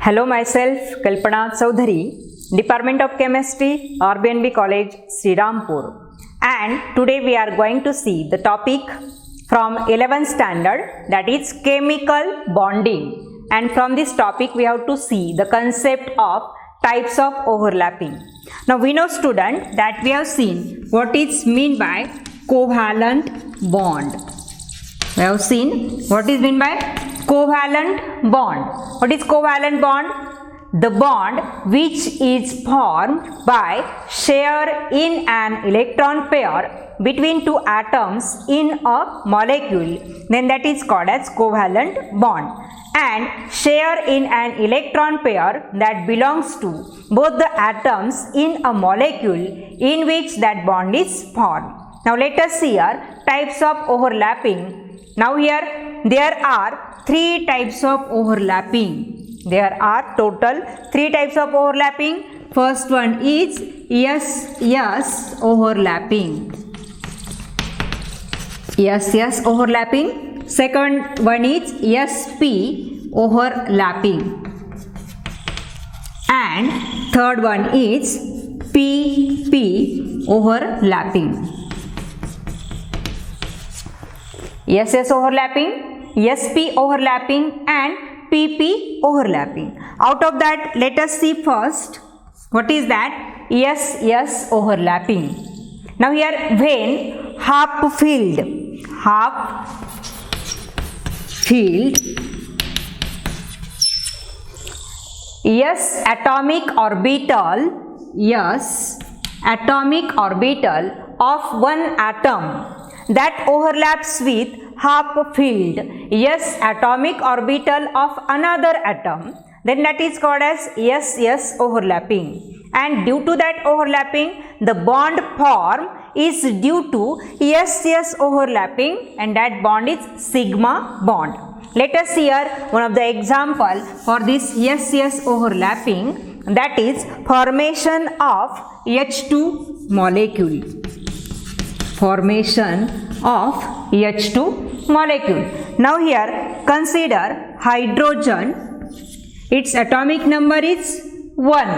Hello, myself Kalpana Chaudhary, Department of Chemistry, RBNB College, Srirampur. And today we are going to see the topic from 11th standard, that is chemical bonding. And from this topic we have to see the concept of types of overlapping. Now we know, student, that we have seen what is meant by covalent bond. We have seen what is meant by covalent bond. What is covalent bond? The bond which is formed by share in an electron pair between two atoms in a molecule, then that is called as covalent bond. And share in an electron pair that belongs to both the atoms in a molecule in which that bond is formed. Now let us see here types of overlapping. Now here there are three types of overlapping. There are total three types of overlapping. First one is S-S overlapping. S-S overlapping. Second one is S-P overlapping. And third one is P-P overlapping. S-S overlapping, S-P overlapping and P-P overlapping. Out of that, let us see first what is that S-S overlapping. Now here when half filled S atomic orbital of one atom that overlaps with half-filled S atomic orbital of another atom, then that is called as S-S overlapping. And due to that overlapping, the bond form is due to S-S overlapping, and that bond is sigma bond. Let us see here one of the example for this S-S overlapping, that is formation of H2 molecule. Formation of H2 molecule. Now here consider hydrogen. Its atomic number is 1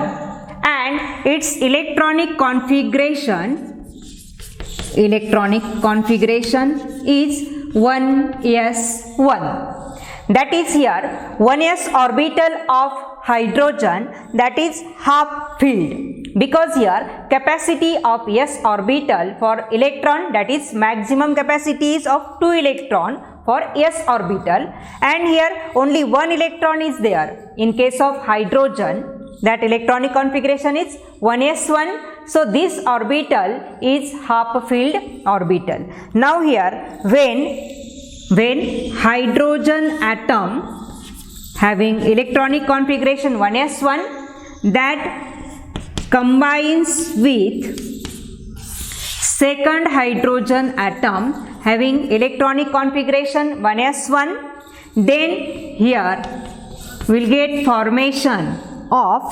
and its electronic configuration is 1s1. That is here 1s orbital of hydrogen, that is half filled, because here capacity of s orbital for electron, that is maximum capacity is of 2 electron for s orbital, and here only 1 electron is there. In case of hydrogen, that electronic configuration is 1s1, so this orbital is half filled orbital. Now here when hydrogen atom having electronic configuration 1s1 that combines with second hydrogen atom having electronic configuration 1s1, then here we will get formation of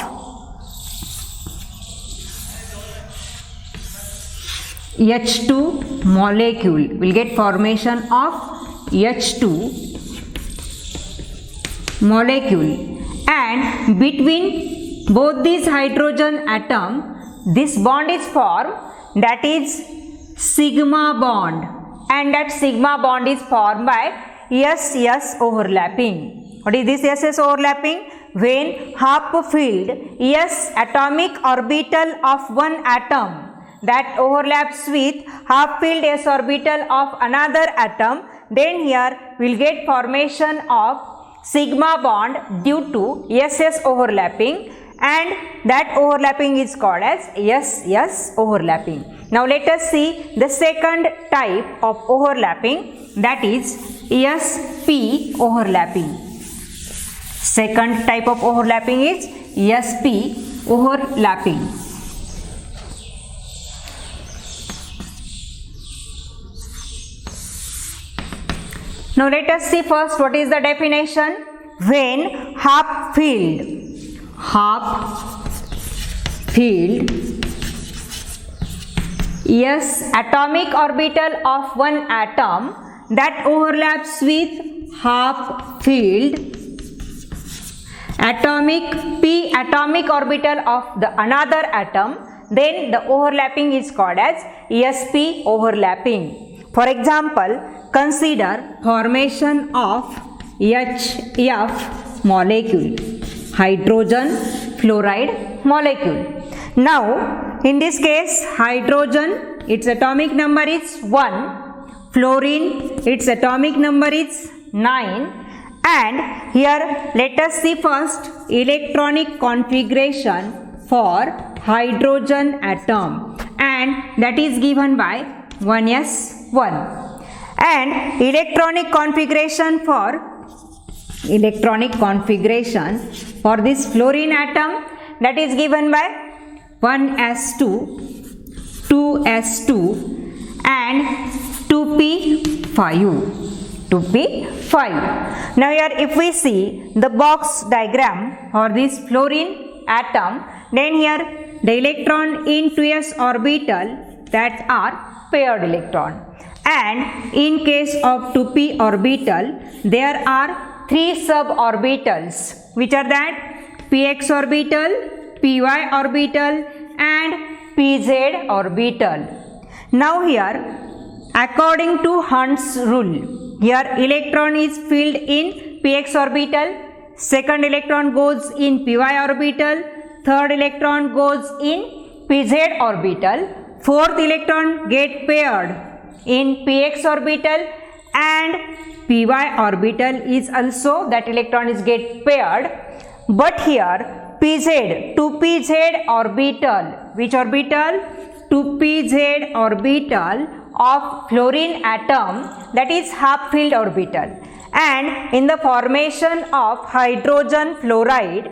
H2 molecule. We will get formation of H2 molecule, and between both these hydrogen atom this bond is formed, that is sigma bond, and that sigma bond is formed by S-S overlapping. What is this S-S overlapping? When half filled S atomic orbital of one atom that overlaps with half filled S orbital of another atom, then here we will get formation of sigma bond due to S-S overlapping, and that overlapping is called as S-S overlapping. Now let us see the second type of overlapping, that is S-P overlapping. Second type of overlapping is S-P overlapping. Now let us see first what is the definition. When half filled S atomic orbital of one atom that overlaps with half filled atomic orbital of the another atom, then the overlapping is called as sp overlapping. For example, consider formation of HF molecule, hydrogen fluoride molecule. Now, in this case, hydrogen, its atomic number is 1, fluorine, its atomic number is 9, and here let us see first electronic configuration for hydrogen atom, and that is given by 1s1, and electronic configuration for this fluorine atom, that is given by 1s2, 2s2 and 2p5. Now here if we see the box diagram for this fluorine atom, then here the electron in 2s orbital, that are paired electron, and in case of 2p orbital there are 3 suborbitals, which are that px orbital, py orbital and pz orbital. Now here according to Hund's rule, here electron is filled in px orbital, second electron goes in py orbital, third electron goes in pz orbital, fourth electron get paired in px orbital, and py orbital is also, that electron is get paired. But here pz, 2pz orbital, which orbital? 2pz orbital of fluorine atom, that is half filled orbital, and in the formation of hydrogen fluoride,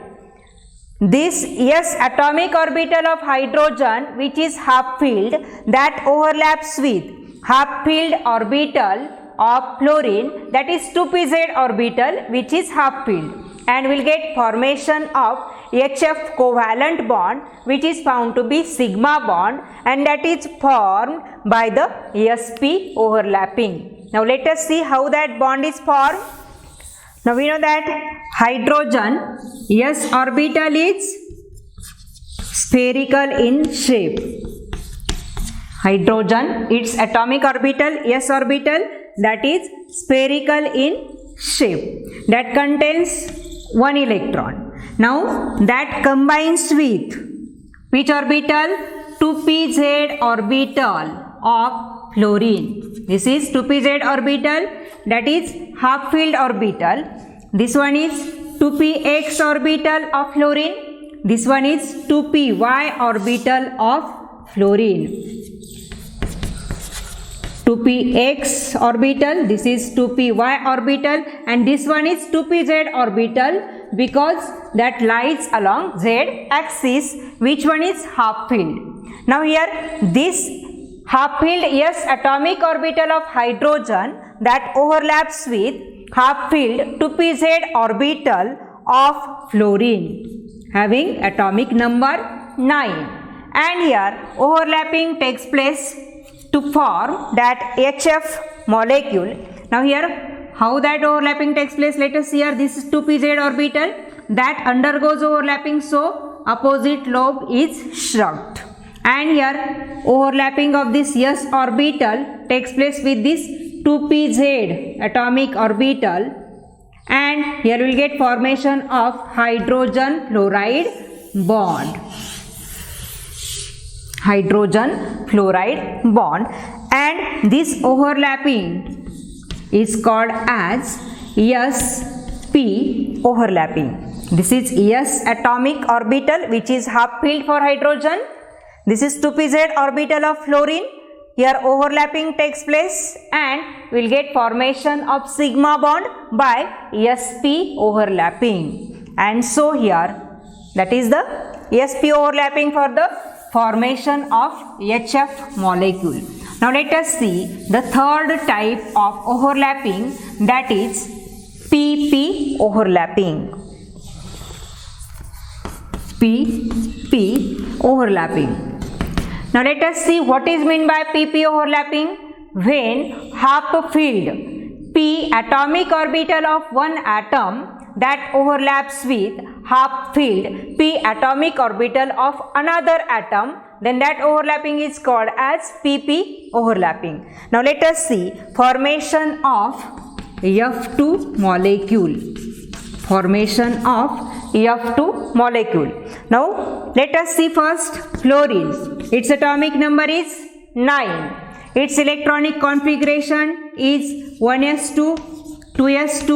this s atomic orbital of hydrogen, which is half filled, that overlaps with half filled orbital of fluorine, that is 2pz orbital, which is half filled, and will get formation of HF covalent bond, which is found to be sigma bond, and that is formed by the sp overlapping. Now let us see how that bond is formed. Now we know that hydrogen s orbital is spherical in shape. Hydrogen, its atomic orbital, s orbital, that is spherical in shape, that contains 1 electron. Now that combines with which orbital? 2pz orbital of fluorine. This is 2pz orbital, that is half filled orbital. This one is 2px orbital of fluorine. This one is 2py orbital of fluorine. 2px orbital, this is 2py orbital, and this one is 2pz orbital, because that lies along z axis, which one is half filled. Now here this half filled s atomic orbital of hydrogen, that overlaps with half filled 2pz orbital of fluorine, having atomic number 9, and here overlapping takes place to form that HF molecule. Now here how that overlapping takes place, let us see here. This is 2pz orbital that undergoes overlapping, so opposite lobe is shrugged, and here overlapping of this s orbital takes place with this 2pz atomic orbital, and here we will get formation of hydrogen fluoride bond. Hydrogen fluoride bond, and this overlapping is called as sp overlapping. This is s atomic orbital, which is half filled for hydrogen. This is 2pz orbital of fluorine. Here overlapping takes place, and we will get formation of sigma bond by sp overlapping. And so here, that is the sp overlapping for the formation of HF molecule. Now let us see the third type of overlapping, that is PP overlapping. PP overlapping. Now let us see what is meant by PP overlapping. When half filled p atomic orbital of one atom that overlaps with half filled p atomic orbital of another atom, then that overlapping is called as pp overlapping. Now let us see formation of F2 molecule. Formation of F2 molecule. Now let us see first fluorine. Its atomic number is 9. Its electronic configuration is 1s2, 2s2,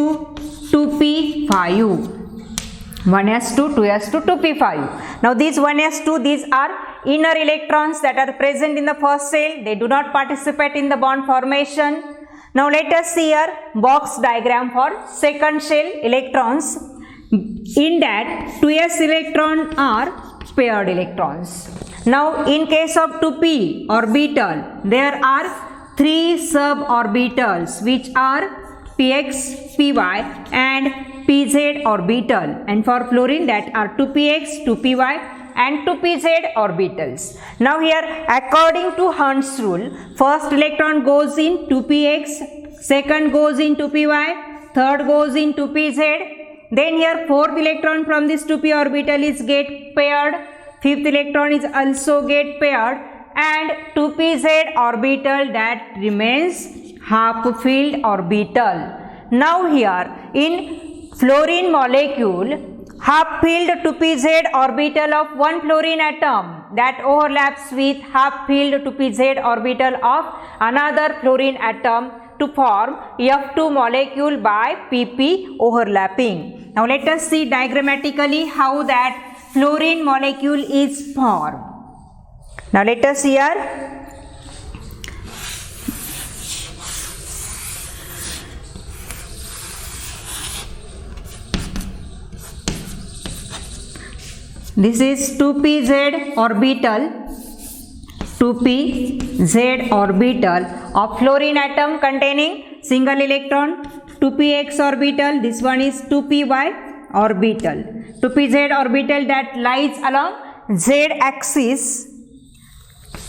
2p5. 1s2, 2s2, 2p5. Now these 1s2, these are inner electrons that are present in the first shell. They do not participate in the bond formation. Now let us see here box diagram for second shell electrons. In that 2s electron are paired electrons. Now in case of 2p orbital, there are 3 suborbitals which are px, py and pz orbital, and for fluorine that are 2px, 2py and 2pz orbitals. Now here according to Hund's rule, first electron goes in 2px, second goes in 2py, third goes in 2pz. Then here fourth electron from this 2p orbital is get paired, fifth electron is also get paired, and 2pz orbital that remains half filled orbital. Now here in fluorine molecule, half filled 2pz orbital of one fluorine atom that overlaps with half filled 2pz orbital of another fluorine atom to form F2 molecule by pp overlapping. Now let us see diagrammatically how that fluorine molecule is formed. Now let us see here. This is 2pz orbital, 2pz orbital of fluorine atom containing single electron, 2px orbital, this one is 2py orbital, 2pz orbital that lies along z axis,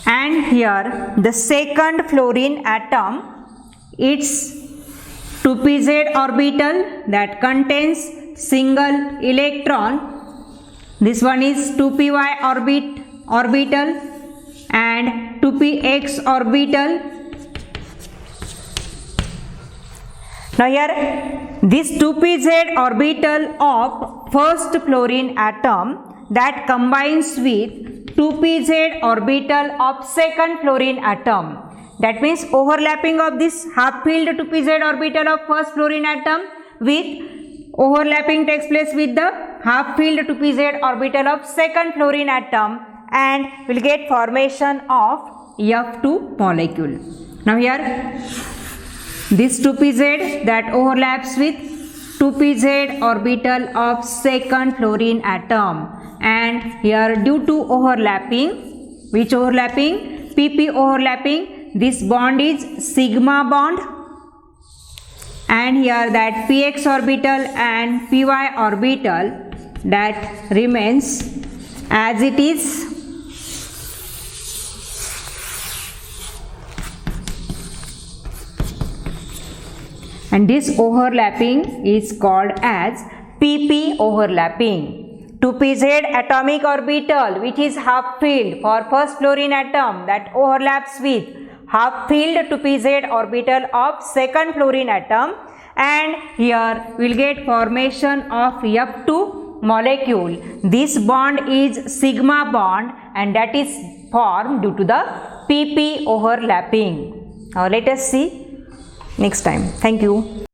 and here the second fluorine atom, its 2pz orbital that contains single electron. This one is 2py orbital and 2px orbital. Now here this 2pz orbital of first fluorine atom that combines with 2pz orbital of second fluorine atom. That means overlapping of this half filled 2pz orbital of first fluorine atom with overlapping takes place with the half filled 2pz orbital of second fluorine atom, and will get formation of F2 molecule. Now here this 2pz that overlaps with 2pz orbital of second fluorine atom, and here due to overlapping, which overlapping? pp overlapping, this bond is sigma bond, and here that px orbital and py orbital that remains as it is. And this overlapping is called as pp overlapping. 2pz atomic orbital which is half filled for first fluorine atom that overlaps with half filled 2pz orbital of second fluorine atom, and here we will get formation of F2 molecule. This bond is sigma bond and that is formed due to the pp overlapping. Now let us see next time. Thank you.